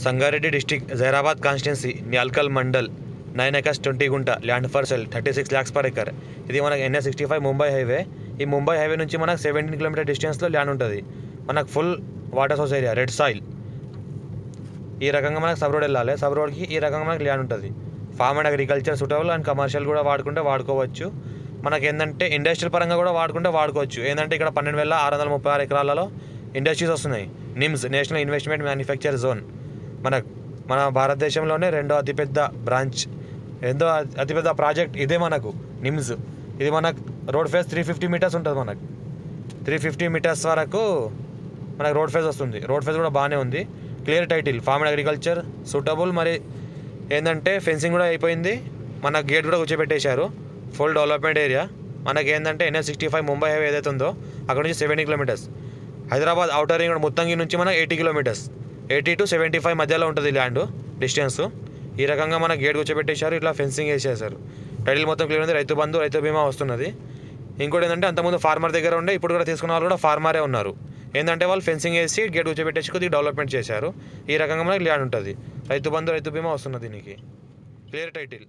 Sangareddy district Zaheerabad constituency Nyalkal mandal 9 acres 20 గుంట land for cell 36 lakhs per acre. ఇది మనకు NH65 ముంబై హైవే. ఈ ముంబై హైవే నుంచి మనకు 17 km డిస్టెన్స్లో ల్యాండ్ ఉంటుంది. మనకు full water source area, red soil. ఈ రకంగా మనకు సబ్ రోడ్ వెళ్ళాలి. సబ్ రోడ్కి ఈ రకంగా మనకు ల్యాండ్ ఉంటుంది. Farm and agriculture suitable and commercial కూడా వాడుకోవచ్చు. మనకి ఏంటంటే ఇండస్ట్రియల్ పరంగా కూడా వాడుకోవచ్చు. ఏంటంటే ఇక్కడ 12,636 ఎకరాలలో ఇండస్ట్రీస్ వస్తున్నాయి. NIMS national investment manufacture zone మన భారతదేశంలోనే రెండో అతిపెద్ద ప్రాజెక్ట్ ఇదే మనకు నిమ్స్. ఇది మనకు రోడ్ ఫేస్ 350 meters ఉంటుంది. మనకు 350 meters వరకు మనకు రోడ్ ఫేస్ వస్తుంది. రోడ్ ఫేస్ కూడా బాగానే ఉంది. Clear title, farm and agriculture suitable. మరి ఏంటంటే ఫెన్సింగ్ కూడా అయిపోయింది. మన గేట్ కూడా కూర్చోబెట్టేశారు. Full development area. మనకి ఏంటంటే NH65 ముంబై హైవే ఏదైతే ఉందో అక్కడ నుంచి 70 kilometers. Hyderabad outer ring road Muthangi నుంచి మనకు 80 kilometers, 80 to 75 మధ్యలో ఉంటుంది ల్యాండ్ డిస్టెన్స్. ఈ రకంగా మన గేట్ కూర్చోబెట్టేశారు. ఇట్లా ఫెన్సింగ్ వేసేసారు. టైటిల్ మొత్తం క్లియర్ ఉంది. రైతు బంధు, రైతు బీమా వస్తున్నది. ఇంకోటి ఏంటంటే అంతకుముందు ఫార్మర్ దగ్గర ఉండే, ఇప్పుడు కూడా తీసుకున్న వాళ్ళు కూడా ఫార్మరే ఉన్నారు. ఏంటంటే వాళ్ళు ఫెన్సింగ్ వేసి గేట్ కూర్చోబెట్టేసి కొద్దిగా డెవలప్మెంట్ చేశారు. ఈ రకంగా మనకి ల్యాండ్ ఉంటుంది. రైతు బంధు, రైతు బీమా వస్తున్నది. దీనికి క్లియర్ టైటిల్.